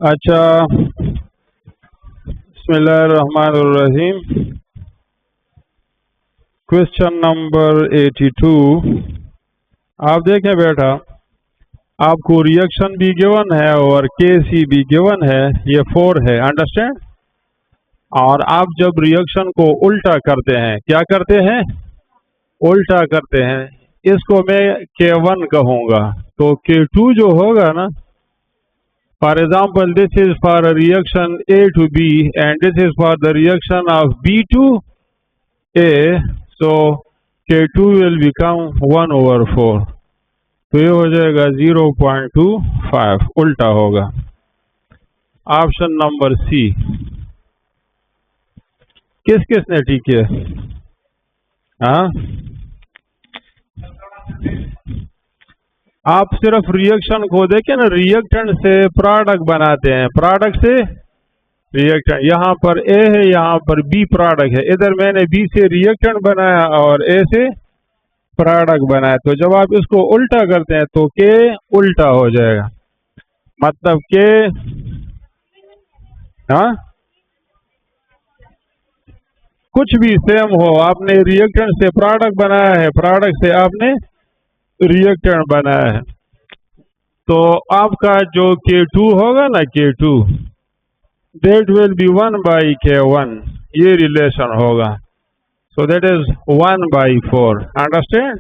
अच्छा, बिस्मिल्लाहिर्रहमानिर्रहीम। Question number 82। आप देखें बेटा, आपको रिएक्शन भी गिवन है और केसी भी गिवन है, ये 4 है, अंडरस्टैंड। और आप जब रिएक्शन को उल्टा करते हैं, क्या करते हैं? उल्टा करते हैं। इसको मैं K1 कहूँगा, तो K2 जो होगा ना, for example, this is for a reaction A to B and this is for the reaction of B to A. So K2 will become 1/4. तो ये हो जाएगा 0.25, उल्टा होगा। Option number C. किस किस ने ठीक है? हाँ, आप सिर्फ रिएक्शन को देखें ना, रिएक्टेंट से प्रोडक्ट बनाते हैं, प्रोडक्ट से रिएक्टेंट। यहाँ पर ए है, यहाँ पर बी प्रोडक्ट है, इधर मैंने बी से रिएक्टेंट बनाया और ए से प्रोडक्ट बनाया। तो जब आप इसको उल्टा करते हैं तो के उल्टा हो जाएगा, मतलब के, हाँ, कुछ भी सेम हो, आपने रिएक्टेंट से प्रोडक्ट बनाया है, प्रोडक्ट से आपने रिएक्टेंट बनाया है, तो आपका जो K2 होगा ना, K2 that will be 1/K1, ये रिलेशन होगा। So that is 1/4, understand?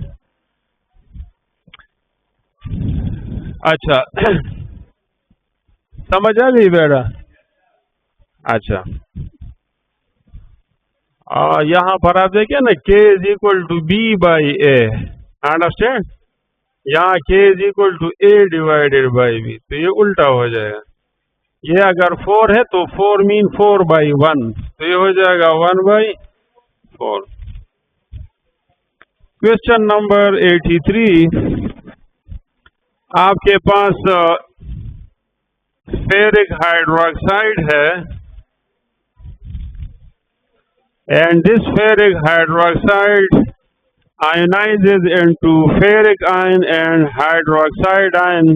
अच्छा, समझ आ गई बेटा? अच्छा, यहाँ पर आप देखिए ना, K is equal to B/A, understand. यहाँ K is equal to A divided by B, तो ये उल्टा हो जाएगा। ये अगर 4 है तो 4 मीन 4/1, तो ये हो जाएगा 1/4। Question number 83। आपके पास फेरिक हाइड्रोक्साइड है and this ferric hydroxide ionizes into ferric ion and hydroxide ion.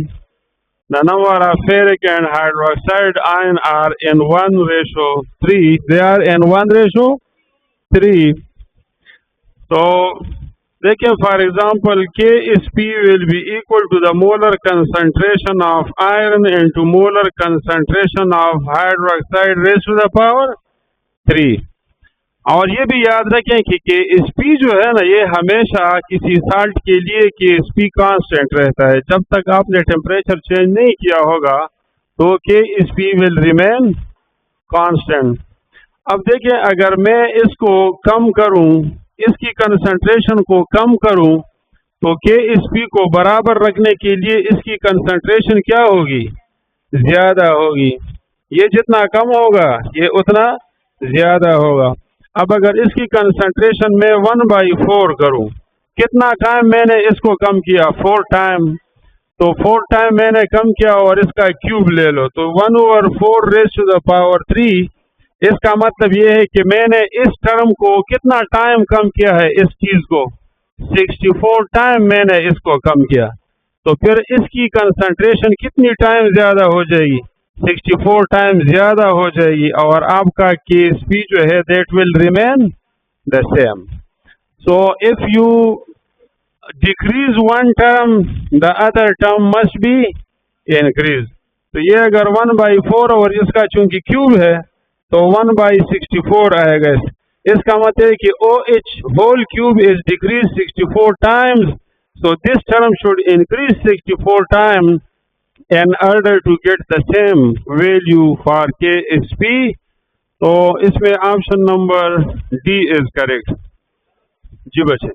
The number of ferric and hydroxide ion are in 1:3. They are in 1:3. So देखिए, for example, Ksp will be equal to the molar concentration of iron into molar concentration of hydroxide raised to the power 3. और ये भी याद रखें कि Ksp जो है ना, ये हमेशा किसी साल्ट के लिए Ksp कांस्टेंट रहता है। जब तक आपने टेम्परेचर चेंज नहीं किया होगा तो Ksp विल रिमेन कांस्टेंट। अब देखिए, अगर मैं इसको कम करूं, इसकी कंसंट्रेशन को कम करूं, तो Ksp को बराबर रखने के लिए इसकी कंसंट्रेशन क्या होगी? ज्यादा होगी। ये जितना कम होगा ये उतना ज्यादा होगा। अब अगर इसकी कंसंट्रेशन में 1/4 करूं, कितना टाइम मैंने इसको कम किया? 4 टाइम। तो 4 टाइम मैंने कम किया और इसका क्यूब ले लो, तो 1/4 raised to the power 3। इसका मतलब ये है कि मैंने इस टर्म को कितना टाइम कम किया है? इस चीज को 64 टाइम मैंने इसको कम किया। तो फिर इसकी कंसंट्रेशन कितनी टाइम ज्यादा हो जाएगी? 64 टाइम ज्यादा हो जाएगी, और आपका Ksp जो है that will remain the same. So if you decrease one term, the other term must be increased. तो ये अगर 1/4 और इसका चूंकि क्यूब है तो 1/64 आएगा। इसका मतलब है कि OH whole cube is decreased 64 times. So this term should increase 64 times in order to get the same value for Ksp. तो इसमें option number D is correct. जी बच्चे,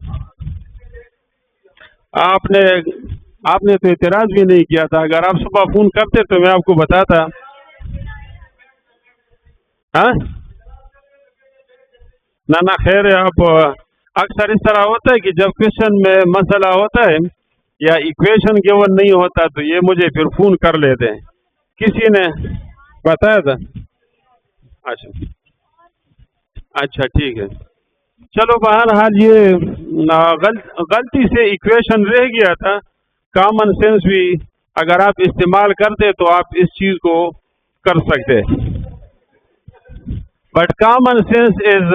आपने तो इतराज भी नहीं किया था। अगर आप सुबह फोन करते तो मैं आपको बताता। हाँ ना खैर है। आप अक्सर इस तरह होता है कि जब क्वेश्चन में मसला होता है या इक्वेशन गिवन नहीं होता तो ये मुझे फिर फोन कर लेते हैं। किसी ने बताया था? अच्छा ठीक है। चलो, बहरहाल ये गलती से इक्वेशन रह गया था। कॉमन सेंस भी अगर आप इस्तेमाल करते तो आप इस चीज़ को कर सकते, but common sense is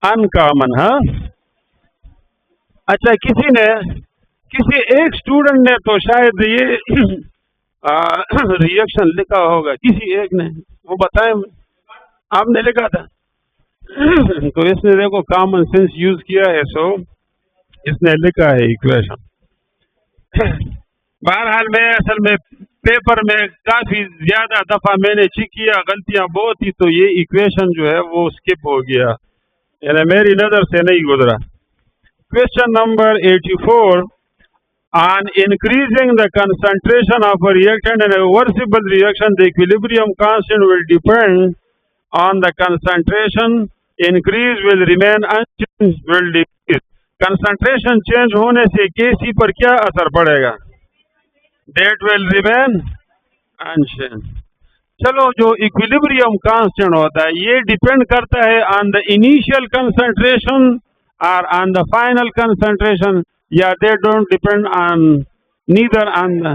uncommon. हाँ, अच्छा, किसी एक स्टूडेंट ने तो शायद ये रिएक्शन लिखा होगा, किसी एक ने, वो बताएं, आपने लिखा था। तो इसने देखो कॉमन सेंस यूज किया है, सो इसने लिखा है इक्वेशन। बहरहाल मैं असल में पेपर में काफी ज्यादा दफा मैंने चेक किया, गलतियां बहुत थी, तो ये इक्वेशन जो है वो स्किप हो गया, यानी मेरी नजर से नहीं गुजरा। Question number 84, on increasing the concentration of a reactant in a reversible reaction, the equilibrium constant will depend on the concentration. Increase will remain unchanged, will decrease. Concentration change होने से Kc पर क्या असर पड़ेगा? That will remain unchanged. चलो, जो equilibrium constant होता है ये डिपेंड करता है ऑन द इनिशियल कंसंट्रेशन और ऑन द फाइनल कंसंट्रेशन, या they don't depend on neither on the,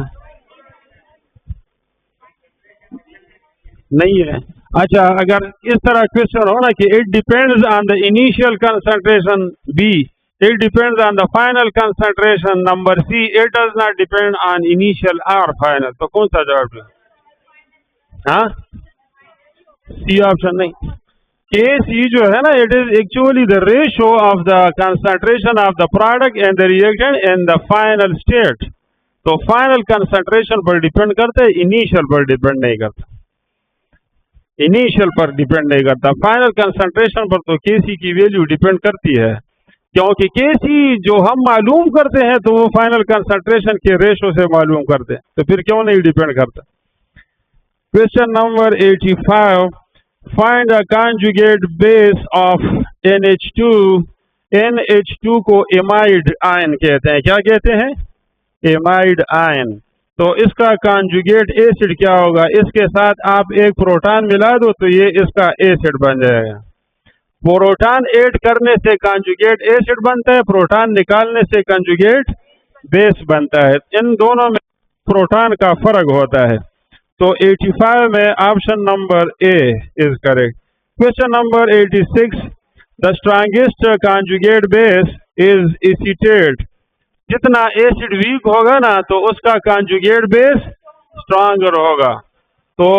नहीं है। अच्छा, अगर इस तरह क्वेश्चन हो ना कि it depends on the initial concentration, B it depends on the final concentration, number see it does not depend on initial और फाइनल, तो कौन सा जवाब है? हाँ, सी ऑप्शन नहीं। Kc जो है ना, it is actually the ratio of the concentration of the product and the reactant in the final state. तो फाइनल कंसंट्रेशन पर डिपेंड करता है, इनिशियल पर डिपेंड नहीं करता, इनिशियल पर डिपेंड नहीं करता। फाइनल कंसंट्रेशन पर तो Kc की वैल्यू डिपेंड करती है, क्योंकि Kc जो हम मालूम करते हैं तो वो फाइनल कंसंट्रेशन के रेशियो से मालूम करते हैं, तो फिर क्यों नहीं डिपेंड करता। Question number 85, find the conjugate base of NH2। NH2 को एमाइड आयन कहते हैं, क्या कहते हैं? Amide ion. तो इसका कॉन्जुगेट एसिड क्या होगा? इसके साथ आप एक प्रोटॉन मिला दो तो ये इसका एसिड बन जाएगा। प्रोटॉन ऐड करने से कॉन्जुगेट एसिड बनता है, प्रोटॉन निकालने से कॉन्जुगेट बेस बनता है। इन दोनों में प्रोटॉन का फर्क होता है। तो 85 में option number A is correct. Question number 86, the strongest conjugate base is acetate. जितना एसिड वीक होगा ना तो उसका कॉन्जुगेट बेस स्ट्रॉन्गर होगा। तो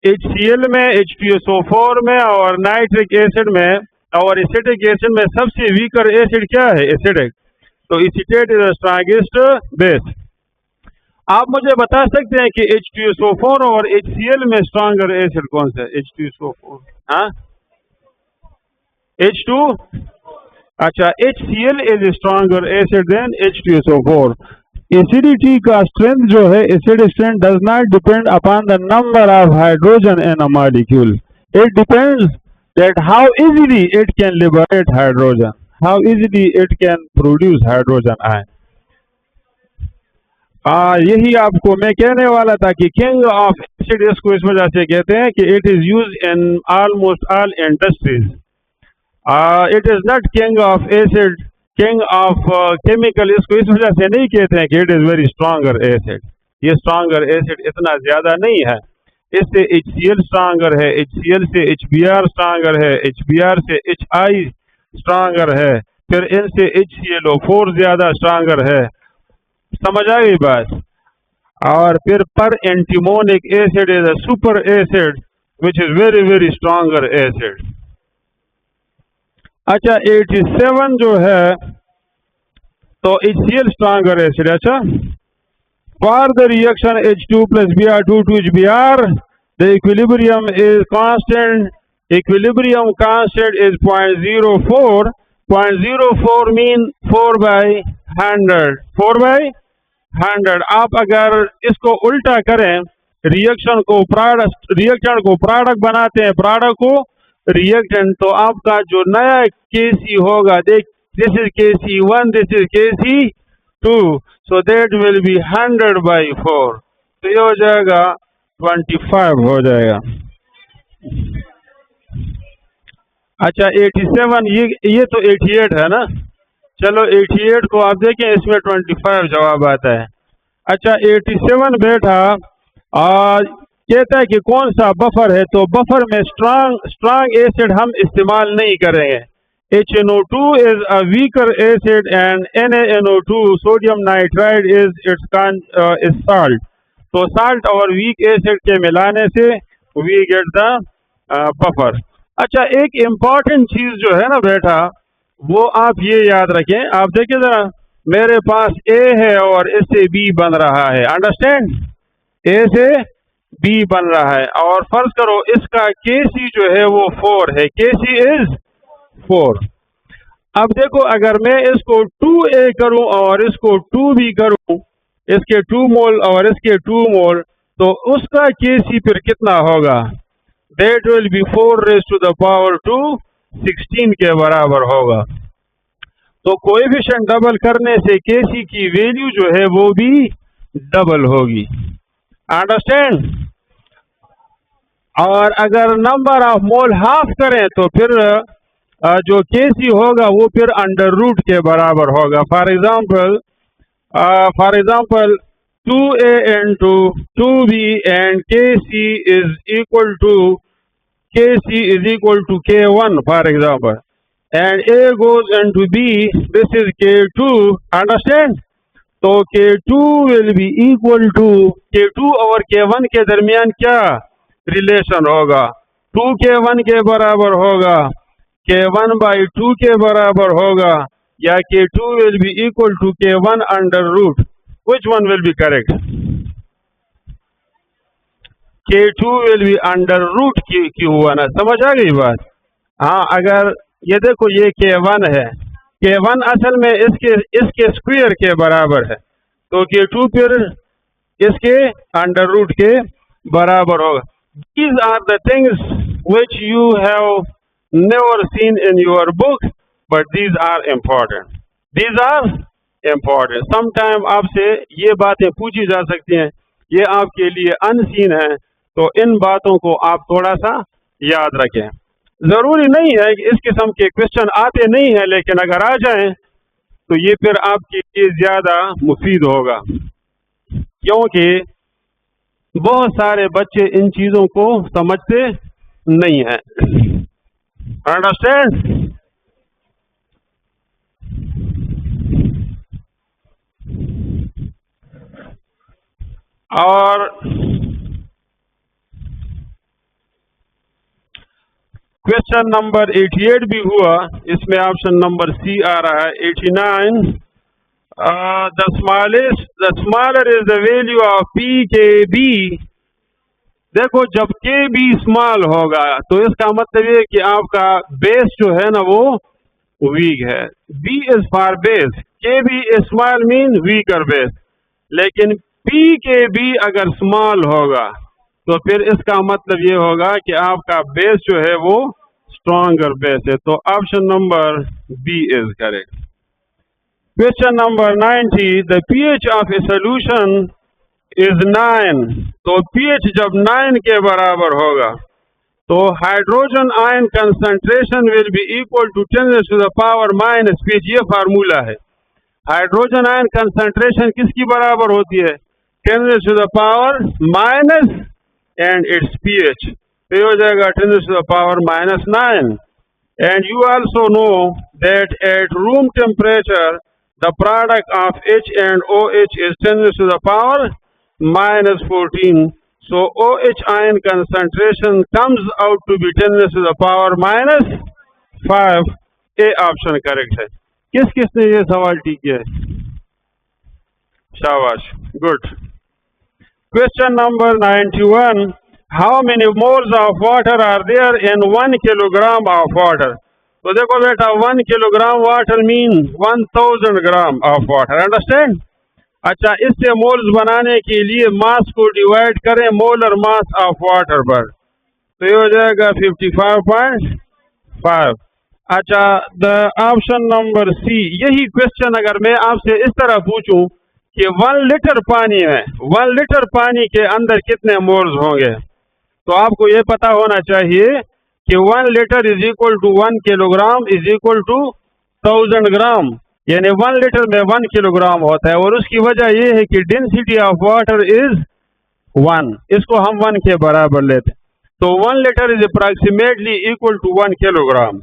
HCl में, H2SO4 में और नाइट्रिक एसिड में और एसिटिक एसिड में सबसे वीकर एसिड क्या है? एसिडिक। तो acetate is the strongest base. आप मुझे बता सकते हैं कि H2SO4 और HCl में स्ट्रॉन्गर एसिड कौन सा है? H2SO4, हाँ, H2, अच्छा, HCl is stronger acid than H2SO4। Acidity का स्ट्रेंथ जो है, acid strength does not depend upon the number of hydrogen in a molecule, it depends that how easily it can liberate hydrogen, how easily it can produce hydrogen ion. यही आपको मैं कहने वाला था कि किंग ऑफ एसिड इसको इस वजह से कहते हैं कि it is use in almost all industries. It is not king of acid, king of chemical इसको इस वजह से नहीं कहते हैं कि it is very stronger acid. ये स्ट्रॉन्गर एसिड इतना ज्यादा नहीं है। इससे HCl स्ट्रॉन्गर है, HCl से HBr स्ट्रॉन्गर है, HBr से HI स्ट्रॉन्गर है, फिर इनसे HClO4 ज्यादा स्ट्रॉन्गर है। समझ आ गई बात? और फिर पर antimonic acid is a super acid which is very very stronger acid. अच्छा, 87 जो है तो HCl स्ट्रॉन्गर एसिड। अच्छा, for the reaction H2 plus Br2 to HBr, the equilibrium is constant. Equilibrium constant is 0.04. 0.04 mean 4/100, 4/100। आप अगर इसको उल्टा करें, रिएक्शन को प्रोडक्ट बनाते हैं, प्रोडक्ट को रिएक्टेंट, तो आपका जो नया Kc होगा, देख, this is Kc1, this is Kc2, so that will be 100/4, तो ये हो जाएगा 25 हो जाएगा। अच्छा, 87, ये तो 88 है ना। चलो 88 को आप देखें, इसमें 25 जवाब आता है। अच्छा, 87 बेटा, कहता है कि कौन सा बफर है, तो बफर में स्ट्रांग एसिड हम इस्तेमाल नहीं करेंगे। HNO2 is a weaker acid and NaNO2 sodium nitride is salt। तो salt और weak acid के मिलाने से we get the buffer। अच्छा, एक इम्पॉर्टेंट चीज जो है ना बेटा, वो आप ये याद रखें। आप देखिए जरा, मेरे पास A है और इससे B बन रहा है, अंडरस्टैंड, A से B बन रहा है, और फर्ज करो इसका Kc जो है वो 4 है, Kc इज 4। अब देखो, अगर मैं इसको 2A करूं और इसको 2B करूं, इसके 2 मोल और इसके 2 मोल, तो उसका Kc फिर कितना होगा? That will be 4 raised to the power 2 16 के बराबर होगा। तो कोएफिशिएंट डबल करने से Kc की वैल्यू जो है वो भी डबल होगी, अंडरस्टैंड। और अगर नंबर ऑफ मोल हाफ करें तो फिर जो Kc होगा वो फिर अंडर रूट के बराबर होगा। For example 2A into 2B and Kc is equal to K1 for example, and A goes into B, this is K2, understand। तो K2 will be equal to K2 और K1 के दरमियान क्या relation होगा? 2K1 के बराबर होगा, K1 by 2 के बराबर होगा, या K2 will be equal to K1 under root। Which one will be correct? K2 will be under root Q1। समझ आ गई बात? हाँ, अगर ये देखो ये K1 है, K1 असल में इसके स्क्वायर के बराबर है, तो K2 फिर इसके अंडर रूट के बराबर होगा। These are the things which you have never seen in your book, but these are important। These are important। Sometime आपसे ये बातें पूछी जा सकती हैं, ये आपके लिए अनसीन है, तो इन बातों को आप थोड़ा सा याद रखें। जरूरी नहीं है कि इस किस्म के क्वेश्चन आते नहीं है, लेकिन अगर आ जाएं तो ये फिर आपके लिए ज्यादा मुफीद होगा, क्योंकि बहुत सारे बच्चे इन चीजों को समझते नहीं हैं, अंडरस्टैंड। और क्वेश्चन नंबर 88 भी हुआ, इसमें ऑप्शन नंबर सी आ रहा है। 89, the smaller is the value of PKB। देखो, जब KB स्मॉल होगा तो इसका मतलब ये कि आपका बेस जो है ना वो वीक है। B is for base, KB small mean weaker base. लेकिन PKB अगर स्मॉल होगा तो फिर इसका मतलब ये होगा कि आपका बेस जो है वो स्ट्रॉन्गर बेस है। तो option number B is correct. Question number 90, the pH of a solution is 9। तो pH जब 9 के बराबर होगा तो hydrogen ion concentration will be equal to 10 to the power minus pH। ये फार्मूला है। हाइड्रोजन आयन कंसंट्रेशन किसकी बराबर होती है? 10 to the power minus and its pH, तो हो जाएगा 10 to the power minus 9। And you also know that at room temperature the product of H and OH is 10 to the power minus 14। So OH ion concentration comes out to be 10 to the power minus 5। A option correct है। किसने ये सवाल ठीक किया है? शाबाश, good. Question number 91, how many moles of water are there in 1 kilogram of water. तो देखो बेटा, 1 kilogram water mean 1000 gram of water, understand. अच्छा, इससे मोल्स बनाने के लिए मास को डिवाइड करें मोलर मास ऑफ वाटर पर, तो ये हो जाएगा 55.5। अच्छा, द ऑप्शन नंबर सी। यही क्वेश्चन अगर मैं आपसे इस तरह पूछूं कि 1 लीटर पानी में 1 लीटर पानी के अंदर कितने मोल्स होंगे, तो आपको ये पता होना चाहिए कि 1 litre is equal to 1 kilogram is equal to 1000 gram, यानी 1 लीटर में 1 किलोग्राम होता है। और उसकी वजह यह है कि डेंसिटी ऑफ वाटर इज 1, इसको हम 1 के बराबर लेते हैं। तो 1 litre is approximately equal to 1 kilogram.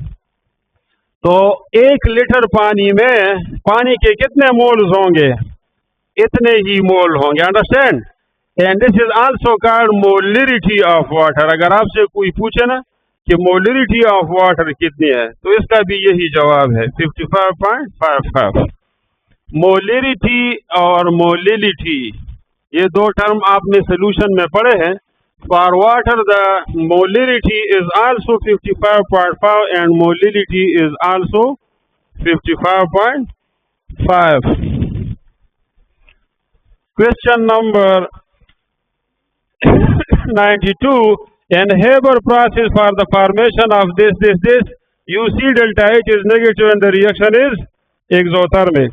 तो 1 लीटर पानी में पानी के कितने मोल्स होंगे? इतने ही मोल होंगे। Understand? And this is also called molarity of water. अगर आपसे कोई पूछे ना कि मोलरिटी ऑफ वाटर कितनी है, तो इसका भी यही जवाब है 55.55। मोलरिटी और मोलिलिटी ये दो टर्म आपने सोल्यूशन में पढ़े हैं। For water the molarity is also 55.5 and molality is also 55.5। Question number 92. In Haber process for the formation of this, you see delta H is negative and the reaction is exothermic.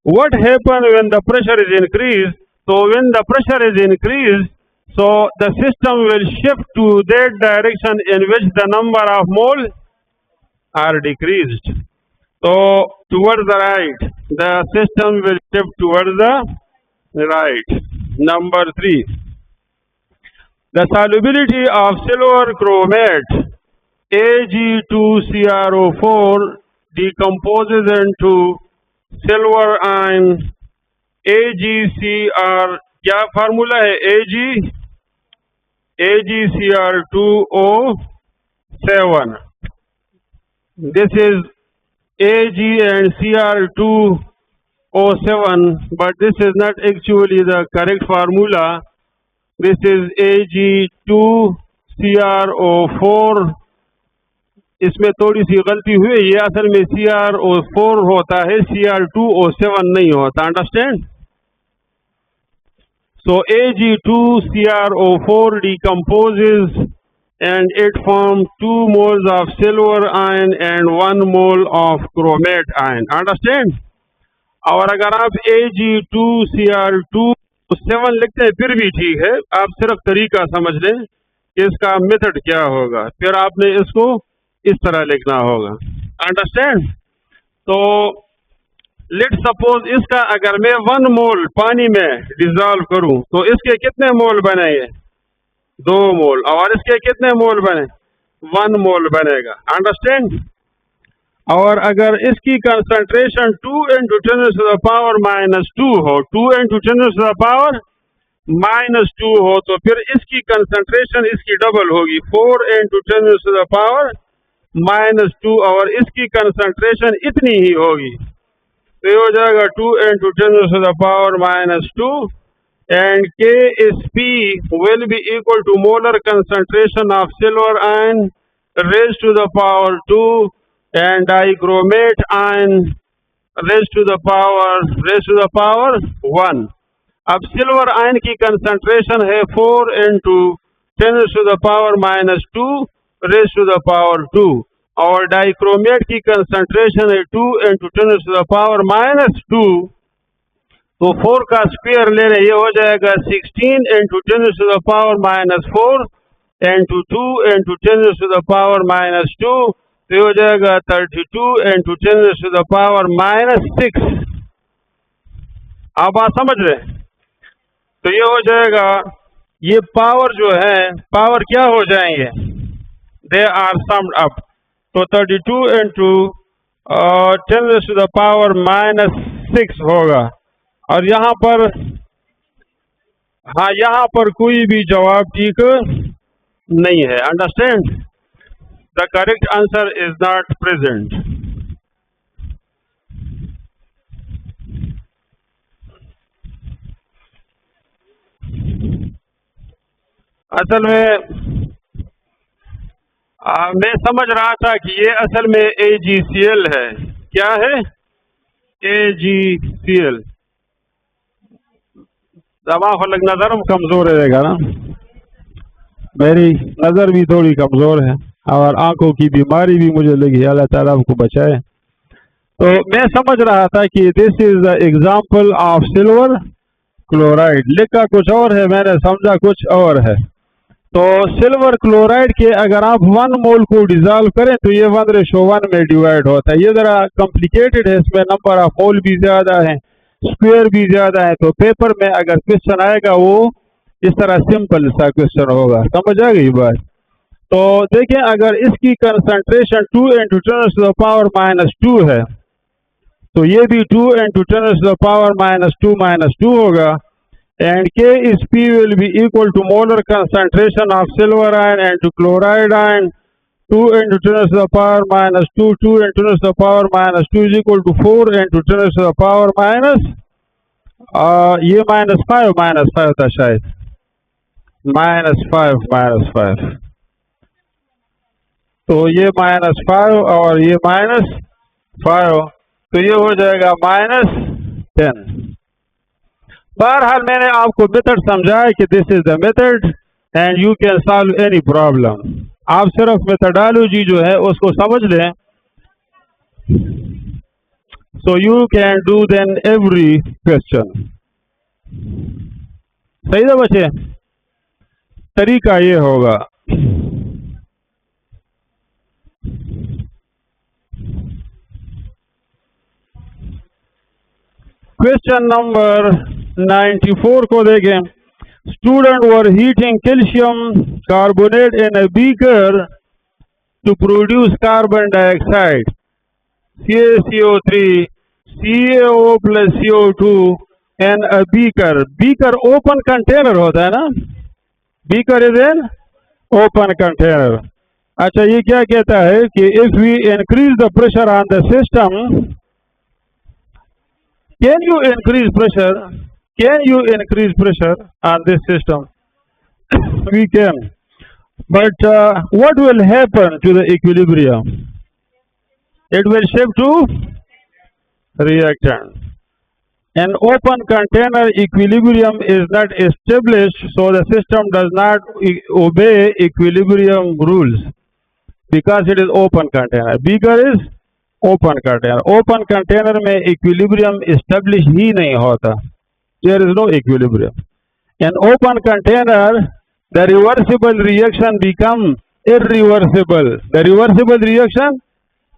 What happens when the pressure is increased? So when the pressure is increased, so the system will shift to that direction in which the number of moles are decreased. So towards the right, the system will shift towards the right. Number 3. The solubility of silver chromate Ag2CrO4 decomposes into silver ion AgCr, क्या formula है? AgCr2O7. This is Ag and Cr2O7, but this is not actually the correct formula. This is Ag2CrO4. इसमें थोड़ी सी गलती हुई, ये असल में CrO4 होता है, Cr2O7 नहीं होता। Understand? So Ag2CrO4 decomposes and it forms 2 moles of silver ion and 1 mole of chromate ion. Understand? और अगर आप Ag2Cr2O7 लिखते हैं फिर भी ठीक है, आप सिर्फ तरीका समझ लें कि इसका मेथड क्या होगा, फिर आपने इसको इस तरह लिखना होगा। अंडरस्टैंड? तो लेट सपोज इसका अगर मैं 1 मोल पानी में डिजॉल्व करूं तो इसके कितने मोल बनेंगे? 2 मोल। और इसके कितने मोल बने? 1 मोल बनेगा। अंडरस्टैंड? और अगर इसकी कंसंट्रेशन 2 × 10⁻⁻² हो, 2 × 10⁻⁻² हो, तो फिर इसकी कंसंट्रेशन इसकी डबल होगी, 4 × 10⁻⁻², और इसकी कंसंट्रेशन इतनी ही होगी, तो ये हो जाएगा 2 × 10⁻⁻², and Ksp will be equal to molar concentration of silver ion raised to the power 2 and dichromate ion raised to the power 1. अब सिल्वर आयन की कंसंट्रेशन है 4 × 10⁻⁻² raised to the power 2, और डाइक्रोमेट की कंसंट्रेशन है 2 × 10⁻⁻²। तो 4 का square ले रहे, ये हो जाएगा 16 × 10⁻⁻4 × 2 × 10⁻⁻², तो ये हो जाएगा 32 × 10⁻⁻6। आप बात समझ रहे? तो ये हो जाएगा, ये पावर जो है, पावर क्या हो जाएंगे? They are summed up. तो 32 × 10⁻⁻6 होगा। और यहाँ पर, हाँ, यहाँ पर कोई भी जवाब ठीक नहीं है। Understand? The correct answer is not present. असल में मैं समझ रहा था कि ये असल में AgCl है। क्या है? AgCl। दवा नजर कमजोर रहेगा ना, मेरी नजर भी थोड़ी कमजोर है और आंखों की बीमारी भी मुझे लगी, अल्लाह ताला आपको बचाए। तो मैं समझ रहा था कि this is the example of silver chloride. लिखा कुछ और है, मैंने समझा कुछ और है। तो सिल्वर क्लोराइड के अगर आप 1 मोल को डिजॉल्व करें तो ये 1:1 में डिवाइड होता है। ये जरा कॉम्प्लिकेटेड है, इसमें नंबर ऑफ मोल भी ज्यादा है, स्क्वायर भी ज्यादा है। तो पेपर में अगर क्वेश्चन आएगा वो इस तरह सिंपल सा क्वेश्चन होगा, समझ आ गई बात। तो देखें अगर इसकी कंसंट्रेशन 2 × 10⁻⁻² है तो ये भी 2 × 10⁻⁻2 होगा। And K is P will be equal to molar concentration of silver iron and to chloride iron 2 × 10⁻², 2 × 10⁻² is equal to 4 × 10⁻, ये -5 था शायद, -5 तो ये -5 और ये -5 तो ये हो जाएगा -10। बहरहाल मैंने आपको मेथड समझाया कि this is the method and you can solve any problem. आप सिर्फ मेथडोलॉजी जो है उसको समझ लें, so you can do then every question. सही है बच्चे, तरीका ये होगा। क्वेश्चन नंबर 94 को देखें। Student were heating calcium carbonate in a beaker to produce carbon dioxide CaCO3 CaO + CO2 in a beaker. Beaker open container होता है ना, beaker is an open container. अच्छा ये क्या कहता है कि if we increase the pressure on the system, can you increase pressure? Can you increase pressure on this system? We can, but what will happen to the equilibrium? It will shift to reactant. An open container equilibrium is not established, so the system does not obey equilibrium rules because it is open container. Bigger is open container. Open container में equilibrium establish ही नहीं होता, there is no equilibrium. In open container the reversible reaction become irreversible, the reversible reaction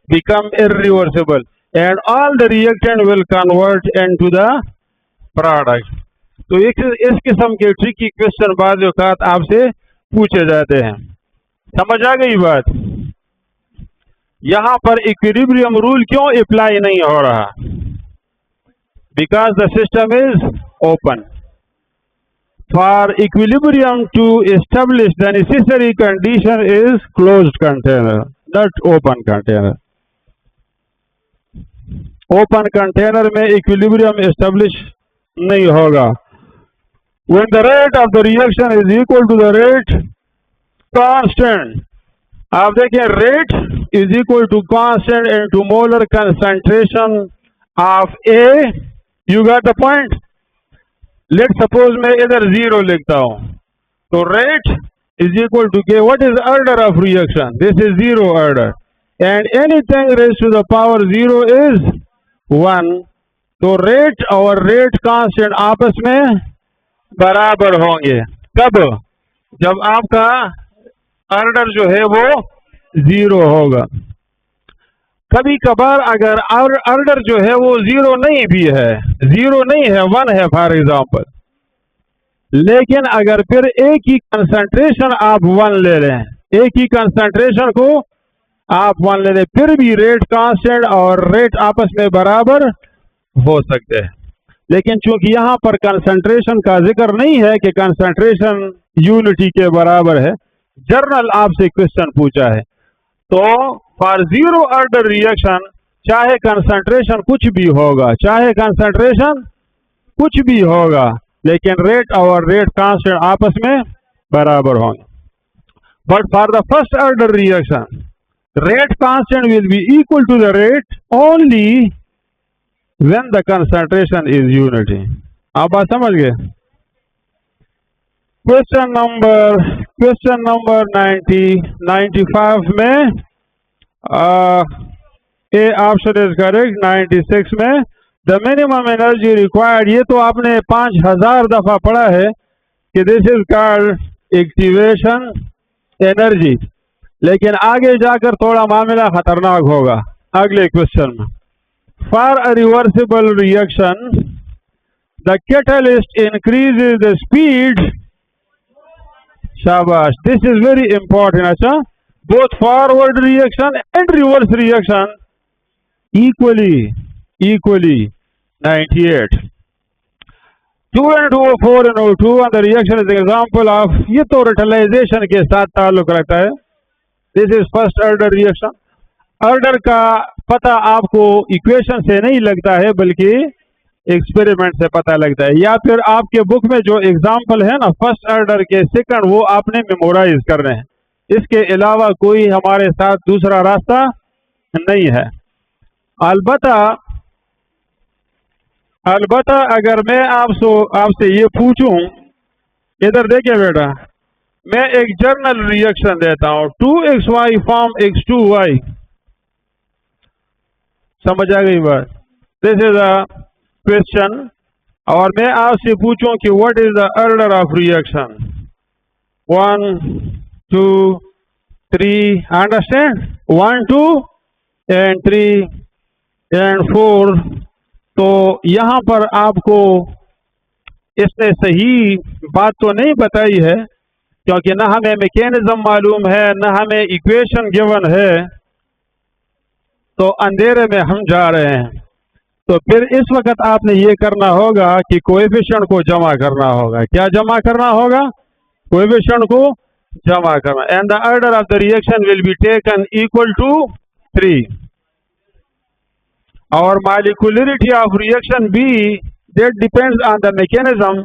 become irreversible and all the reactant will convert into the product. तो इस किस्म के tricky question बाद औक़ात आपसे पूछे जाते हैं। समझ आ गई बात? यहां पर इक्विलिब्रियम रूल क्यों अप्लाई नहीं हो रहा? Because the system is open. For equilibrium to establish the necessary condition is closed container, not open container. Open container में इक्विलिब्रियम एस्टेब्लिश नहीं होगा। When the rate of the reaction is equal to the rate constant, आप देखिए rate is equal to constant into molar concentration of A. You got the point? Let's suppose मैं इधर 0 लिखता हूं, तो rate is equal to K. What is order of reaction? This is 0 order, and anything raised to the power 0 is 1. तो rate और rate constant आपस में बराबर होंगे। कब? जब आपका ऑर्डर जो है वो 0 होगा। कभी कभार अगर ऑर्डर जो है वो 0 नहीं भी है, 0 नहीं है, 1 है फॉर एग्जांपल, लेकिन अगर फिर एक ही कंसंट्रेशन आप 1 ले लें, एक ही कंसंट्रेशन को आप 1 ले लें, फिर भी रेट कांस्टेंट और रेट आपस में बराबर हो सकते हैं। लेकिन चूंकि यहां पर कंसंट्रेशन का जिक्र नहीं है कि कंसंट्रेशन यूनिटी के बराबर है, जर्नल आपसे क्वेश्चन पूछा है, तो फॉर 0 ऑर्डर रिएक्शन चाहे कंसंट्रेशन कुछ भी होगा, चाहे कंसंट्रेशन कुछ भी होगा, लेकिन रेट और रेट कांस्टेंट आपस में बराबर होंगे। But for the first order reaction rate constant will be equal to the rate only when the concentration is unity. आप बात समझ गए? क्वेश्चन नंबर 95 में ए ऑप्शन इज करेक्ट। 96 में द मिनिमम एनर्जी रिक्वायर्ड, ये तो आपने 5000 दफा पढ़ा है कि this is called activation energy, लेकिन आगे जाकर थोड़ा मामला खतरनाक होगा अगले क्वेश्चन में। For a reversible reaction the catalyst increases the speed शाबाश, दिस इज वेरी इंपॉर्टेंट. अच्छा, both forward reaction and reverse reaction equally 98. 2 and 2 4 and 2 and the reaction is an example of, ये तो रेटलाइजेशन के साथ ताल्लुक रखता है. This is first order reaction. Order का पता आपको इक्वेशन से नहीं लगता है बल्कि एक्सपेरिमेंट से पता लगता है, या फिर आपके बुक में जो एग्जाम्पल है ना फर्स्ट ऑर्डर के सेकंड, वो आपने मेमोराइज करने हैं. इसके अलावा कोई हमारे साथ दूसरा रास्ता नहीं है. अलबत्ता अगर मैं आपसे ये पूछूं, इधर देखिए बेटा, मैं एक जर्नल रिएक्शन देता हूं, 2xy फॉर्म x2y. समझ आ गई बात? This is a question. और मैं आपसे पूछूं कि what is the order of reaction, 1 2 3, understand, 1 2 and 3 and 4. तो यहां पर आपको इसने सही बात तो नहीं बताई है, क्योंकि ना हमें मैकेनिज्म मालूम है ना हमें इक्वेशन गिवन है, तो अंधेरे में हम जा रहे हैं. तो फिर इस वक्त आपने ये करना होगा कि कोएफिशिएंट को जमा करना होगा. क्या जमा करना होगा? कोएफिशिएंट को जमा करना. And the order of the reaction will be taken equal to 3. और molecularity of reaction be that depends on the mechanism.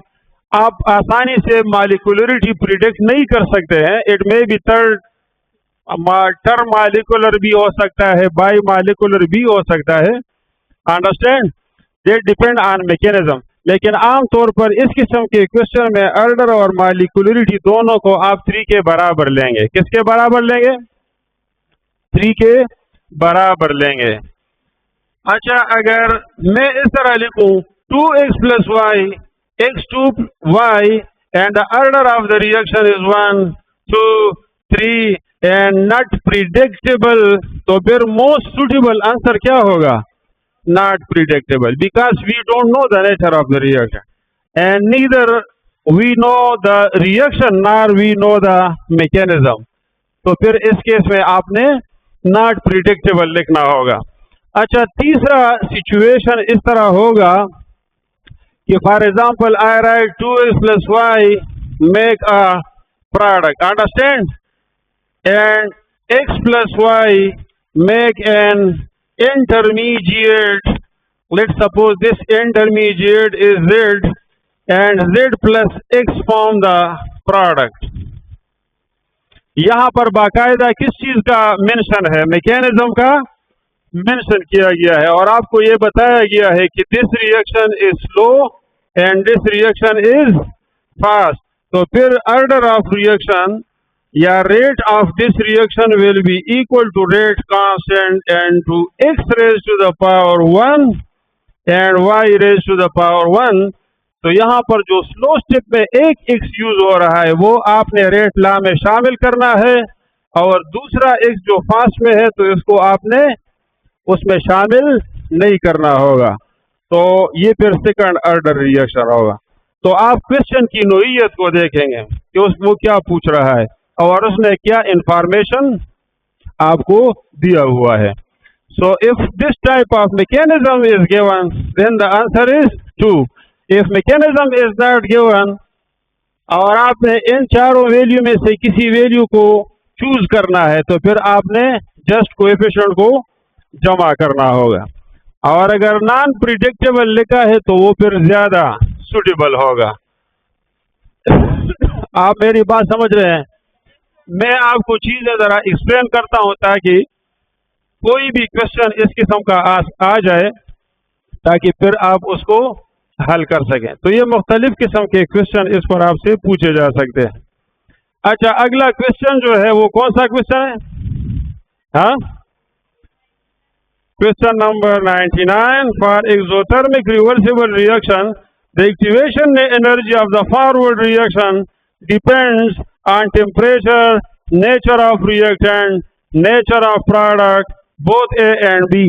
आप आसानी से मॉलिक्यूलरिटी प्रिडिक्ट नहीं कर सकते हैं. It may be term molecular भी हो सकता है, बाई मॉलिक्यूलर भी हो सकता है, understand, that depend on mechanism. लेकिन आमतौर पर इस किस्म के क्वेश्चन में ऑर्डर और मॉलिक्यूलरिटी दोनों को आप 3 के बराबर लेंगे. किसके बराबर लेंगे? 3 के बराबर लेंगे. अच्छा, अगर मैं इस तरह लिखूं 2x plus y x2y and the order of the reaction is 1 2 3 and not predictable, तो फिर most suitable आंसर क्या होगा? Not predictable, because we don't know the nature of the reaction and neither we know the reaction nor we know the mechanism. तो फिर इस case में आपने not predictable लिखना होगा. अच्छा, तीसरा सिचुएशन इस तरह होगा कि for example I right 2x plus y make a product, understand, and x plus y make an intermediate. Let's suppose this intermediate is z and z plus x form the product. यहां पर बाकायदा किस चीज का mention है? Mechanism का mention किया गया है और आपको ये बताया गया है कि this reaction is slow and this reaction is fast. तो फिर ऑर्डर ऑफ रिएक्शन या rate of this reaction will be equal to rate constant and to x raise to the power 1 and y raise to the power 1. तो यहाँ पर जो slow step में एक x use हो रहा है वो आपने रेट लॉ में शामिल करना है, और दूसरा x जो फास्ट में है तो इसको आपने उसमें शामिल नहीं करना होगा. तो ये फिर सेकंड ऑर्डर रिएक्शन होगा. तो आप क्वेश्चन की नोइयत को देखेंगे कि वो क्या पूछ रहा है और उसमें क्या इंफॉर्मेशन आपको दिया हुआ है. So if this type of mechanism is given then the answer is 2. If mechanism is not given और आपने इन चारों वैल्यू में से किसी वैल्यू को चूज करना है तो फिर आपने जस्ट कोएफिशिएंट को जमा करना होगा. और अगर नॉन प्रिडिक्टेबल लिखा है तो वो फिर ज्यादा सुटेबल होगा. आप मेरी बात समझ रहे हैं? मैं आपको चीजें जरा एक्सप्लेन करता हूं ताकि कोई भी क्वेश्चन इस किस्म का आ जाए ताकि फिर आप उसको हल कर सकें. तो ये मुख्तलिफ किस्म के क्वेश्चन इस पर आपसे पूछे जा सकते हैं. अच्छा, अगला क्वेश्चन जो है वो कौन सा क्वेश्चन है? हाँ, question number 99. For exothermic reversible reaction the activation energy of the forward reaction depends on temperature, nature of reactant, nature of product, both A and B.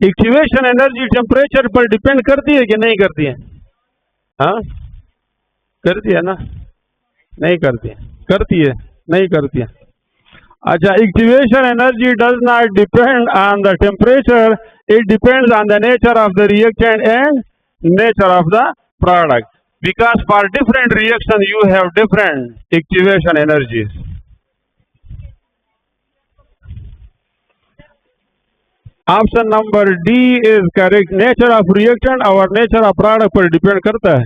Activation energy temperature पर depend करती है कि नहीं करती है? हाँ, करती है ना? नहीं करती है? करती है? नहीं करती है? अच्छा, activation energy does not depend on the temperature, it depends on the nature of the reactant and nature of the product, because for different reaction you have different activation energies. Option number D is correct. Nature of reactant और nature of product पर depend करता है.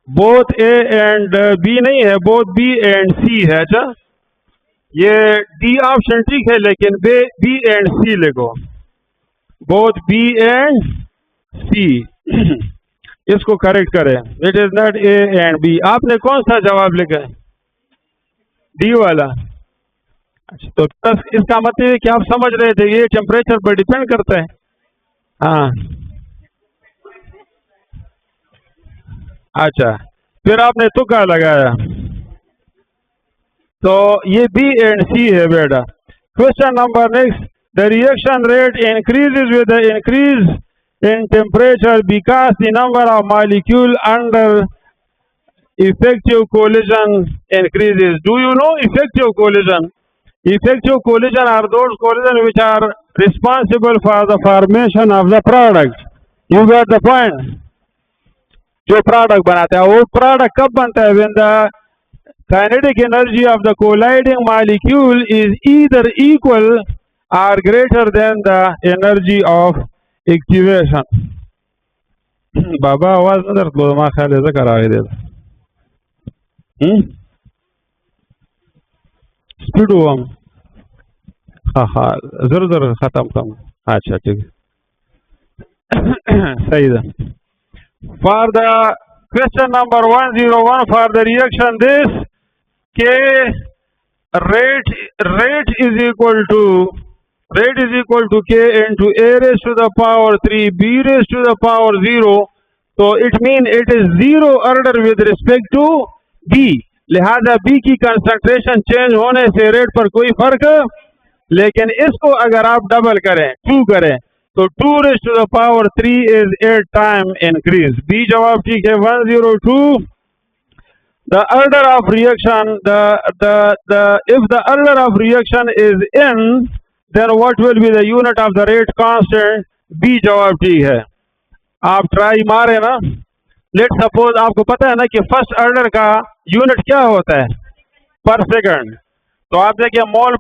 Both A and B नहीं है, both B and C है. अच्छा, ये D option ठीक है, लेकिन B and C लिखो. Both B and C. इसको करेक्ट करें. It is not A and B. आपने कौन सा जवाब लिखा है? डी वाला. अच्छा, तो बस इसका मतलब है कि आप समझ रहे थे ये टेम्परेचर पर डिपेंड करता है. हाँ, अच्छा, फिर आपने तुक्का लगाया, तो ये बी एंड सी है बेटा. Question number next. The reaction rate increases with the increase in temperature because the number of molecules under effective collision increases. Do you know effective collision? Effective collision are those collisions which are responsible for the formation of the product. You got the point? जो product बनाता है वो product कब बनता है? When the kinetic energy of the colliding molecule is either equal or greater than the energy of activation. बाबा आवाज नजर लो मा ख्याल है करा दे. स्पीड हुआ. हाँ हाँ, जरूर जरूर खत्म कम. अच्छा ठीक है, सही है. For the question number 101 for the reaction this के rate is equal to K into A raised to the power 3 B raised to the power 0. So it means it is zero order with respect to B. लिहाजा B की concentration change होने से rate पर कोई फर्क, लेकिन इसको अगर आप डबल करें 2 करें तो 2 raised to the power 3 is 8 time increase. B जवाब ठीक है 102. The order of reaction if the order of reaction is n, then what will be the unit of the rate constant? B जवाब ठीक है. आप ट्राई मारे ना. Let suppose आपको पता है ना कि फर्स्ट ऑर्डर का यूनिट क्या होता है? पर सेकंड. तो आप देखिए मोल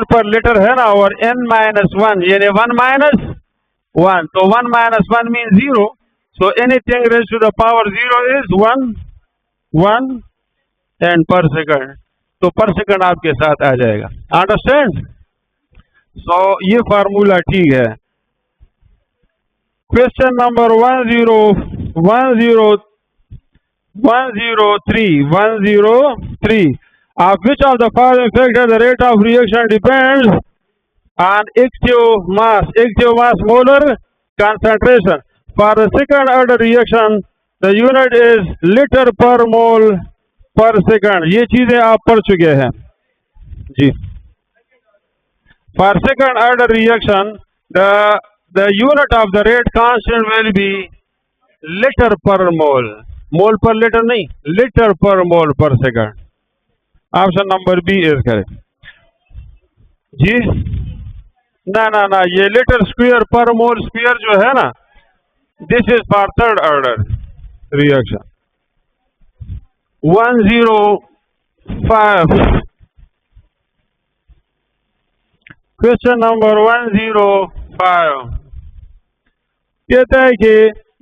पर लीटर है ना, और n-1 यानी 1 - 1, तो 1 - 1 mean 0. So anything raise to the power 0 is 1 and per second. तो पर सेकंड आपके साथ आ जाएगा. अंडरस्टैंड? सो ये फार्मूला ठीक है. Question number 103. Of which of the following factors the rate of reaction depends on active mass molar concentration. For the second order reaction the unit is liter per mole per second. ये चीजें आप पढ़ चुके हैं जी. For second order reaction the unit of the rate constant will be liter per mole. मोल पर litre नहीं, litre पर mole पर second. Option number B is correct जी. ना ये लीटर स्क्वायर पर मोल स्क्वायर जो है ना, this is for third order reaction. 105. Question number 105 कहता है कि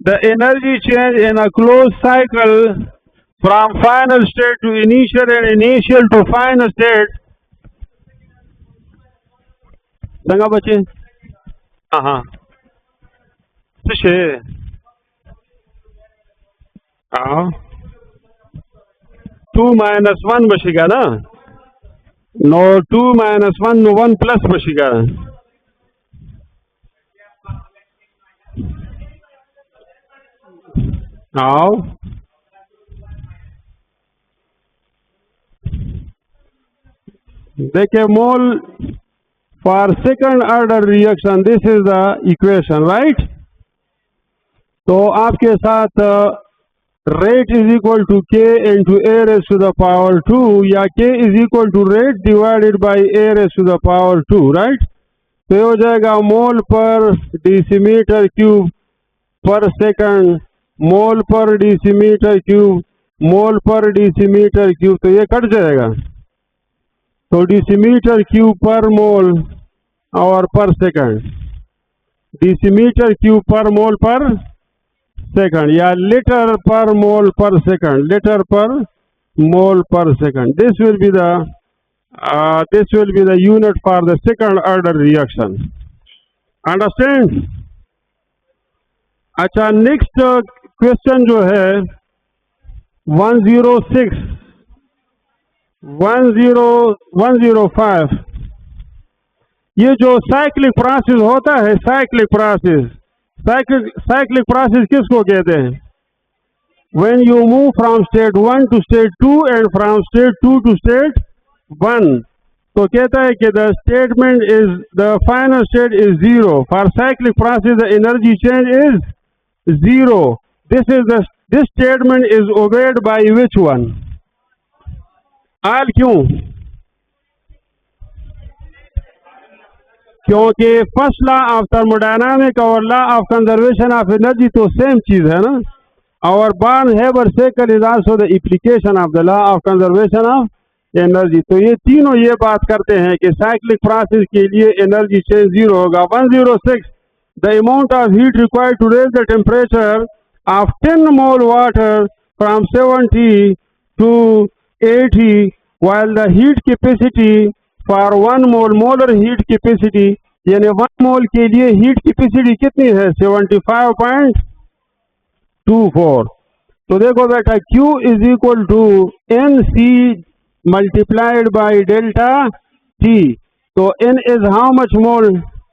the energy change in a close cycle from final state to initial and initial to final state. संगा बच्चे हाँ सुशे हाँ 2 - 1 बशीगा ना. नो 2 - 1 1 प्लस बशीगा. आओ देखिए mole for second order reaction, this is the equation right. तो आपके साथ rate is equal to K into A raised to the power 2 या K is equal to rate divided by A raised to the power 2, right? तो ये हो जाएगा मोल पर decimetre cube पर सेकंड, मोल पर डेसीमीटर क्यूब, मोल पर डेसीमीटर क्यूब, तो ये कट जाएगा। तो डेसीमीटर क्यूब पर मोल और पर सेकंड, डेसीमीटर क्यूब पर मोल पर सेकंड या लीटर पर मोल पर सेकंड, लीटर पर मोल per second. This will be the unit for the second order reaction. Understand? अच्छा, नेक्स्ट क्वेश्चन जो है 105, ये जो साइक्लिक प्रोसेस होता है, साइक्लिक प्रोसेस किसको कहते हैं? When you move from state 1 to state 2 and from state 2 to state 1, तो कहता है कि the final state is 0. For cyclic process the energy change is 0. This statement is obeyed by which one? All क्यों? क्योंकि first law of thermodynamic और law of conservation of energy तो same चीज है ना। और born-Haber cycle is also the application of the law of conservation of energy. तो ये तीनों ये बात करते हैं कि साइक्लिक प्रोसेस के लिए एनर्जी चेंज 0 होगा। 106, the amount of heat required to raise the temperature of 10 mole water from 70 to 80 while the heat capacity for 1 mole molar heat capacity यानी 1 मोल के लिए हीट कैपेसिटी कितनी है? 75.24। तो देखो बेटा, Q is equal to NC multiplied by delta T। तो N is how much mole?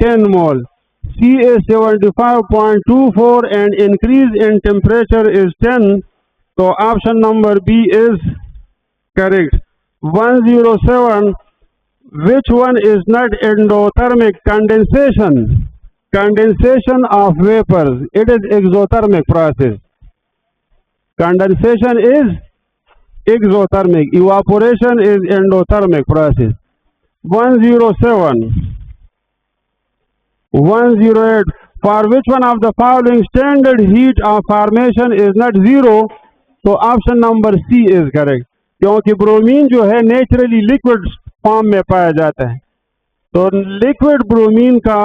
10 mole. C is 75.24 and increase in temperature is 10. तो option number B is correct. 107, which one is not endothermic? Condensation of vapors, it is exothermic process. Condensation is exothermic, evaporation is endothermic process. 108, for which one of the following standard heat of formation is not 0? तो option number C is correct, क्योंकि bromine जो है naturally liquid form में पाया जाता है। तो liquid bromine का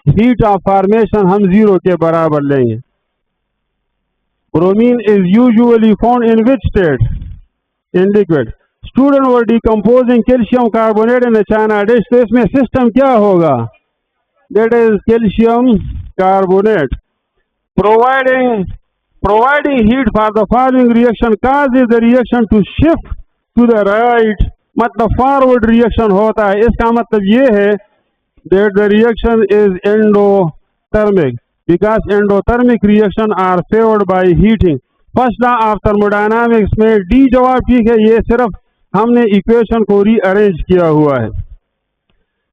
हीट ऑफ फॉर्मेशन हम 0 के बराबर लेंगे। Bromine is usually found in which state? In liquid. Student were decomposing calcium carbonate in China dish, तो इसमें सिस्टम क्या होगा? That is calcium carbonate. Providing heat for the following reaction causes the reaction to shift to the right, मतलब forward reaction होता है। इसका मतलब ये है that the reaction is endothermic because endothermic reaction are favored by heating. First law of thermodynamics में D जवाब ठीक है, ये सिर्फ हमने इक्वेशन को रीअरेंज किया हुआ है।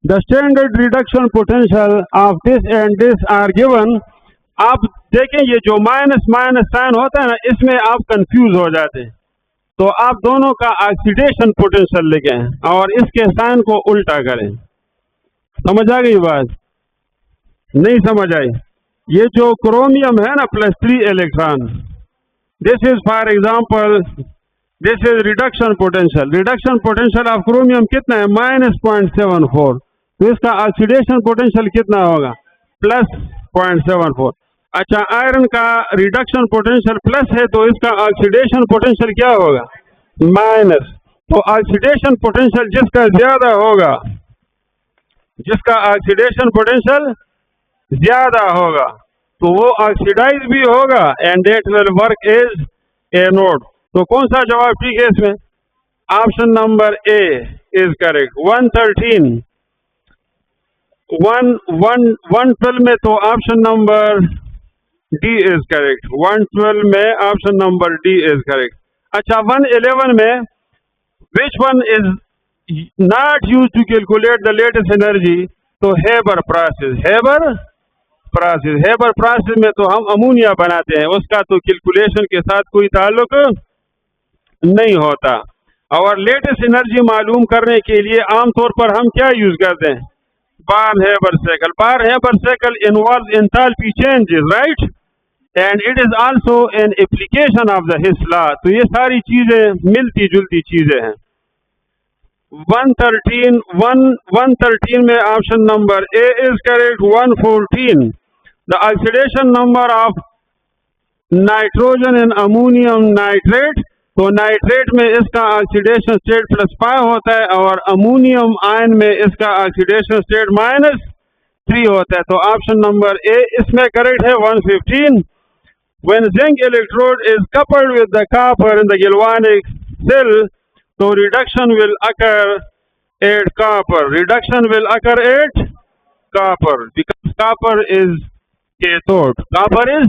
The standard reduction potential of this and this are given. आप देखें ये जो माइनस माइनस साइन होता है ना, इसमें आप कंफ्यूज हो जाते हैं। तो आप दोनों का ऑक्सीडेशन पोटेंशियल लिखें और इसके साइन को उल्टा करें। समझ आ गई बात? नहीं समझ आई? ये जो क्रोमियम है ना +3 electron, this is for example, this is reduction potential. Reduction potential of chromium कितना है? -0.74। तो इसका ऑक्सीडेशन पोटेंशियल कितना होगा? +0.74। अच्छा, आयरन का रिडक्शन पोटेंशियल प्लस है, तो इसका ऑक्सीडेशन पोटेंशियल क्या होगा? माइनस। तो ऑक्सीडेशन पोटेंशियल जिसका ज्यादा होगा, जिसका ऑक्सीडेशन पोटेंशियल ज्यादा होगा, तो वो ऑक्सीडाइज भी होगा and that will work as anode. तो कौन सा जवाब ठीक है इसमें? Option number A is correct. 112 में तो option number D is correct. 112 में option number D is correct. अच्छा, 111 में which one is not use to calculate the lattice energy? तो Haber process, Haber process. Haber process में तो हम ammonia बनाते हैं, उसका तो कैलकुलेशन के साथ कोई ताल्लुक नहीं होता। और लेटेस्ट एनर्जी मालूम करने के लिए आमतौर पर हम क्या यूज करते हैं? Born Haber cycle. Born Haber cycle involve enthalpy changes, right, and it is also an application of the Hess law. तो ये सारी चीजें मिलती जुलती चीजें हैं। 113 में option number A is correct. 114 the oxidation number of nitrogen in ammonium nitrate. तो नाइट्रेट में इसका ऑक्सीडेशन स्टेट +5 होता है और अमोनियम आयन में इसका ऑक्सीडेशन स्टेट -3 होता है। तो ऑप्शन नंबर ए इसमें करेक्ट है। 115 when zinc electrode is coupled with the copper in the galvanic cell, so reduction will occur at copper. Reduction will occur at copper because copper is cathode. Copper is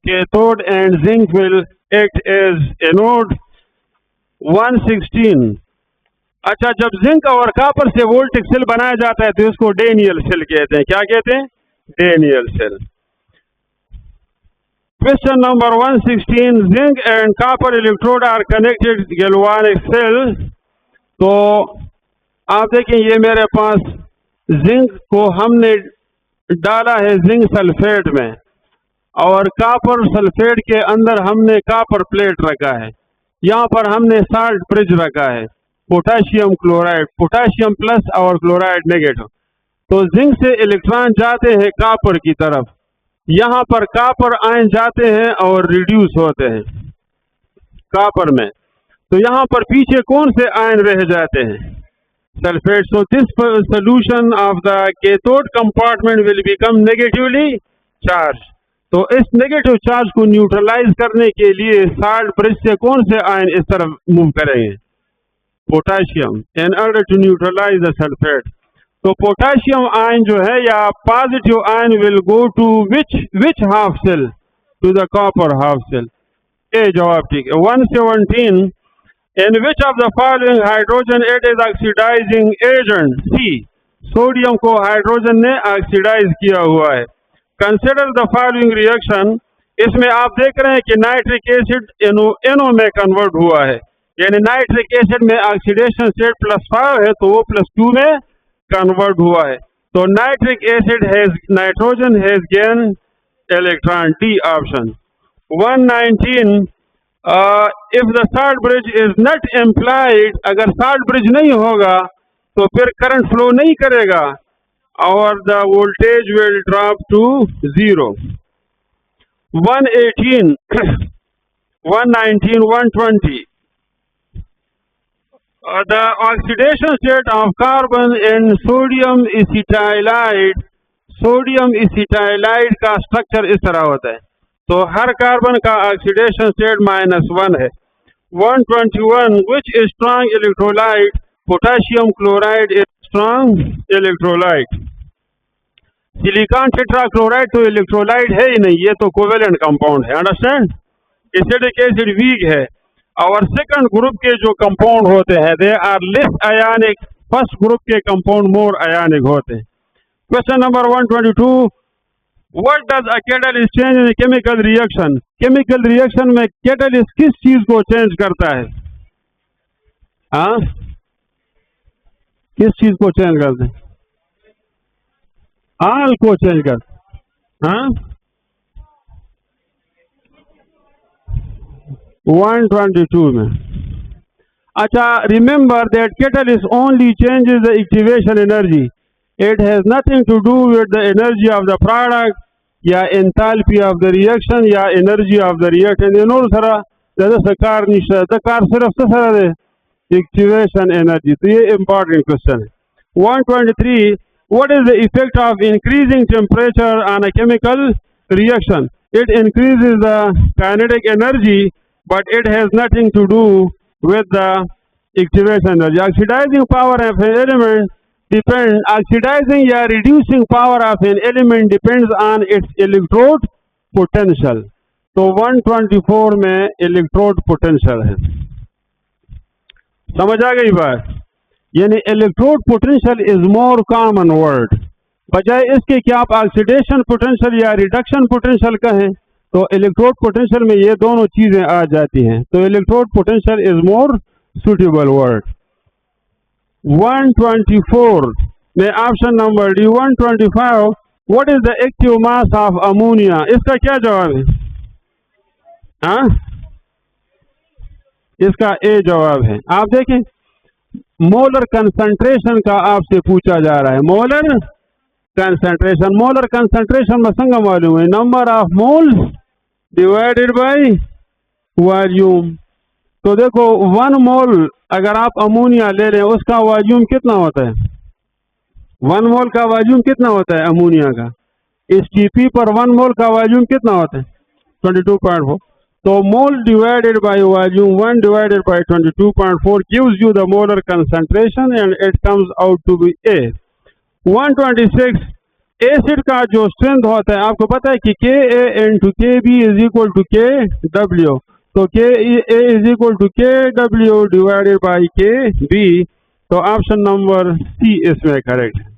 cathode and zinc will act as anode. 116 अच्छा, जब zinc और copper से voltaic cell बनाया जाता है तो इसको Daniel cell कहते हैं। क्या कहते हैं? Daniell cell. Question number 116 zinc and copper electrode are connected galvanic cell। तो आप देखें ये मेरे पास जिंक को हमने डाला है जिंक सल्फेट में और कॉपर सल्फेट के अंदर हमने कॉपर प्लेट रखा है। यहाँ पर हमने साल्ट ब्रिज रखा है, पोटाशियम क्लोराइड, पोटाशियम प्लस और क्लोराइड नेगेटिव। तो जिंक से इलेक्ट्रॉन जाते हैं कॉपर की तरफ, यहाँ पर कॉपर आयन जाते हैं और रिड्यूस होते हैं कॉपर में। तो यहाँ पर पीछे कौन से आयन रह जाते हैं? Sulphate. So this solution of the cathode compartment will become negatively charge. तो इस नेगेटिव चार्ज को न्यूट्रलाइज करने के लिए साल्ट ब्रिज से कौन से आयन इस तरफ मूव करेंगे? Potassium, in order to neutralise the sulphate. तो पोटाशियम आयन जो है या positive ion will go to which half cell? To the copper half cell. ए जवाब ठीक है। 117 in which of the following hydrogen it is oxidising agent? C, sodium को hydrogen ने ऑक्सीडाइज किया हुआ है। Consider the following reaction. इसमें आप देख रहे हैं कि नाइट्रिक एसिड NO में कन्वर्ट हुआ है, यानी नाइट्रिक एसिड में ऑक्सीडेशन स्टेट +5 है तो वो +2 में कन्वर्ट हुआ है। तो nitric acid has nitrogen has gain electron. D option. 119 if the salt bridge is not employed. अगर साल्ट ब्रिज नहीं होगा तो फिर करंट फ्लो नहीं करेगा और the voltage will drop to 0। 118 119 120 the oxidation state of carbon and sodium acetylide। Sodium acetylide का structure इस तरह होता है। तो हर कार्बन का ऑक्सीडेशन स्टेट -1 है। 121 which strong electrolyte? Potassium chloride is strong electrolyte. Silicon tetrachloride तो इलेक्ट्रोलाइट है ही नहीं, ये तो कोवेलेंट कंपाउंड है। अंडरस्टैंड? एसिडिक एसिड वीक है और सेकंड ग्रुप के जो कंपाउंड होते हैं they are less ionic, first group के कंपाउंड मोर आयनिक होते हैं। Question number 122 what does a catalyst change in chemical reaction? Chemical reaction में कैटलिस्ट किस चीज को चेंज करता है? हाँ, किस चीज को चेंज करते हैं? आल को चेंज करते। हाँ, 122 में। अच्छा, remember that catalyst only changes the activation energy, it has nothing to do with the energy of the product या एंथैल्पी ऑफ द रिएक्शन या एनर्जी ऑफ द रिएक्टेंट। इन्होंने सारा कार निशा द कार सिर्फ सारा activation energy. तो ये important question है। 123 what is the effect of increasing temperature on a chemical reaction? It increases the kinetic energy but it has nothing to do with the activation energy. Oxidizing power of an element depends, oxidizing या reducing power of an element depends on its electrode potential। तो 124 में electrode potential है। समझ आ गई बात? यानी electrode potential is more common word बजाय इसके कि आप ऑक्सीडेशन पोटेंशियल या रिडक्शन पोटेंशियल कहें, तो इलेक्ट्रोड पोटेंशियल में ये दोनों चीजें आ जाती हैं, तो electrode potential is more suitable word. 124 में option number D 125, what is the active mass of ammonia, इसका क्या जवाब है? हाँ, इसका ए जवाब है। आप देखें, मोलर कंसंट्रेशन का आपसे पूछा जा रहा है। मोलर कंसंट्रेशन में संग मालूम है, number of moles divided by volume. तो देखो 1 मोल अगर आप अमोनिया ले रहे हैं उसका वॉल्यूम कितना होता है? 1 मोल का वॉल्यूम कितना होता है अमोनिया का? इस टीपी पर 1 मोल का वॉल्यूम कितना होता है? 22.4। तो मोल divided by volume 1 divided by 22.4 gives you the molar concentration and it comes out to be A। 126 acid का जो स्ट्रेंथ होता है आपको पता है कि Ka into Kb is equal to Kw, तो Ka is equal to Kw divided by Kb, तो ऑप्शन नंबर सी इसमें करेक्ट है।